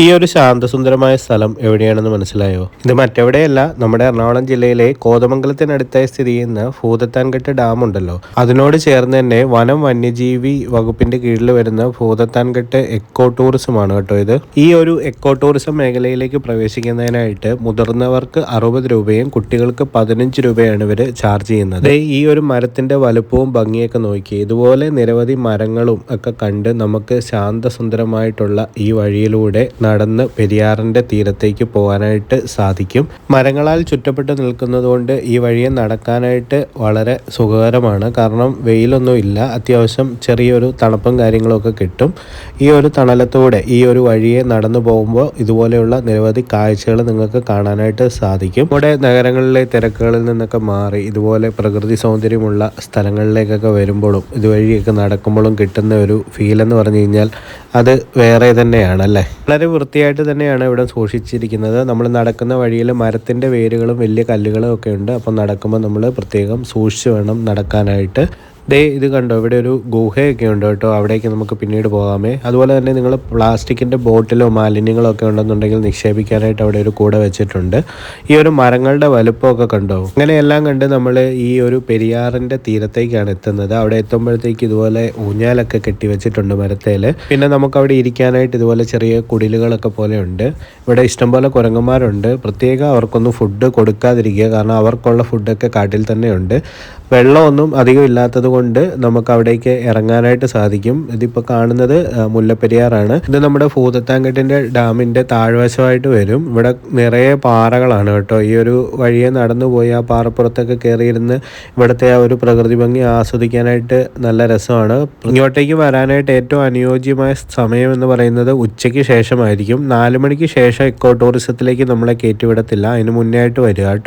ഈ ഒരു ശാന്തസുന്ദരമായ സ്ഥലം എവിടെയാണെന്ന് മനസ്സിലായോ? ഇത് മറ്റെവിടെയല്ല, നമ്മുടെ എറണാകുളം ജില്ലയിലെ കോതമംഗലത്തിനടുത്തായി സ്ഥിതി ചെയ്യുന്ന ഭൂതത്താൻകെട്ട് ഡാം ഉണ്ടല്ലോ, അതിനോട് ചേർന്ന് തന്നെ വനം വന്യജീവി വകുപ്പിന്റെ കീഴിൽ വരുന്ന ഭൂതത്താൻകെട്ട് എക്കോ ടൂറിസമാണ് കേട്ടോ ഇത്. ഈ ഒരു എക്കോ ടൂറിസം മേഖലയിലേക്ക് പ്രവേശിക്കുന്നതിനായിട്ട് മുതിർന്നവർക്ക് 60 രൂപയും കുട്ടികൾക്ക് 15 രൂപയാണ് ഇവർ ചാർജ് ചെയ്യുന്നത്. ഈ ഒരു മരത്തിന്റെ വലുപ്പവും ഭംഗിയൊക്കെ നോക്കി, ഇതുപോലെ നിരവധി മരങ്ങളും ഒക്കെ കണ്ട് നമുക്ക് ശാന്തസുന്ദരമായിട്ടുള്ള ഈ വഴിയിലൂടെ നടന്ന് പെരിയാറിന്റെ തീരത്തേക്ക് പോകാനായിട്ട് സാധിക്കും. മരങ്ങളാൽ ചുറ്റപ്പെട്ട് നിൽക്കുന്നത് കൊണ്ട് ഈ വഴിയെ നടക്കാനായിട്ട് വളരെ സുഖകരമാണ്. കാരണം വെയിലൊന്നും ഇല്ല, അത്യാവശ്യം ചെറിയൊരു തണുപ്പും കാര്യങ്ങളൊക്കെ കിട്ടും. ഈ ഒരു തണലത്തൂടെ ഈ ഒരു വഴിയെ നടന്നു പോകുമ്പോൾ ഇതുപോലെയുള്ള നിരവധി കാഴ്ചകൾ നിങ്ങൾക്ക് കാണാനായിട്ട് സാധിക്കും. ഇവിടെ നഗരങ്ങളിലെ തിരക്കുകളിൽ നിന്നൊക്കെ മാറി ഇതുപോലെ പ്രകൃതി സൗന്ദര്യമുള്ള സ്ഥലങ്ങളിലേക്കൊക്കെ വരുമ്പോഴും ഇതുവഴിയൊക്കെ നടക്കുമ്പോഴും കിട്ടുന്ന ഒരു ഫീൽ എന്ന് പറഞ്ഞു കഴിഞ്ഞാൽ അത് വേറെ തന്നെയാണ് അല്ലേ. വളരെ വൃത്തിയായിട്ട് തന്നെയാണ് ഇവിടെ സൂക്ഷിച്ചിരിക്കുന്നത്. നമ്മൾ നടക്കുന്ന വഴിയിൽ മരത്തിൻ്റെ വേരുകളും വലിയ കല്ലുകളും ഒക്കെ ഉണ്ട്. അപ്പം നടക്കുമ്പോൾ നമ്മൾ പ്രത്യേകം സൂക്ഷിച്ച് വേണം നടക്കാനായിട്ട്. ഇത് കണ്ടോ, ഇവിടെ ഒരു ഗുഹയൊക്കെ ഉണ്ട് കേട്ടോ, അവിടേക്ക് നമുക്ക് പിന്നീട് പോകാമേ. അതുപോലെ തന്നെ നിങ്ങൾ പ്ലാസ്റ്റിക്കിൻ്റെ ബോട്ടിലോ മാലിന്യങ്ങളോ ഒക്കെ ഉണ്ടെന്നുണ്ടെങ്കിൽ നിക്ഷേപിക്കാനായിട്ട് അവിടെ ഒരു കൂടെ വെച്ചിട്ടുണ്ട്. ഈ ഒരു മരങ്ങളുടെ വലുപ്പമൊക്കെ കണ്ടോ. അങ്ങനെയെല്ലാം കണ്ട് നമ്മൾ ഈ ഒരു പെരിയാറിൻ്റെ തീരത്തേക്കാണ് എത്തുന്നത്. അവിടെ എത്തുമ്പോഴത്തേക്ക് ഇതുപോലെ ഊഞ്ഞാലൊക്കെ കെട്ടി വെച്ചിട്ടുണ്ട് മരത്തേൽ. പിന്നെ നമുക്ക് അവിടെ ഇരിക്കാനായിട്ട് ഇതുപോലെ ചെറിയ കുടിലുകളൊക്കെ പോലെ ഉണ്ട്. ഇവിടെ ഇഷ്ടംപോലെ കുരങ്ങന്മാരുണ്ട്. പ്രത്യേകം അവർക്കൊന്നും ഫുഡ് കൊടുക്കാതിരിക്കുക, കാരണം അവർക്കുള്ള ഫുഡൊക്കെ കാട്ടിൽ തന്നെ ഉണ്ട്. വെള്ളമൊന്നും അധികം ഇല്ലാത്തത് കൊണ്ട് നമുക്ക് അവിടേക്ക് ഇറങ്ങാനായിട്ട് സാധിക്കും. ഇതിപ്പോൾ കാണുന്നത് മുല്ലപ്പെരിയാറാണ്. ഇത് നമ്മുടെ ഭൂതത്താൻകെട്ടിൻ്റെ ഡാമിൻ്റെ താഴ്വശമായിട്ട് വരും. ഇവിടെ നിറയെ പാറകളാണ് കേട്ടോ. ഈ ഒരു വഴിയെ നടന്നു പോയി ആ പാറപ്പുറത്തൊക്കെ കയറിയിരുന്ന് ഇവിടുത്തെ ആ ഒരു പ്രകൃതി ഭംഗി ആസ്വദിക്കാനായിട്ട് നല്ല രസമാണ്. ഇങ്ങോട്ടേക്ക് വരാനായിട്ട് ഏറ്റവും അനുയോജ്യമായ സമയം എന്ന് പറയുന്നത് ഉച്ചയ്ക്ക് ശേഷമായിരിക്കും. 4 മണിക്ക് ശേഷം എക്കോ ടൂറിസത്തിലേക്ക് നമ്മളെ കയറ്റിവിടത്തില്ല, അതിന് മുന്നേ ആയിട്ട് വരിക കേട്ടോ.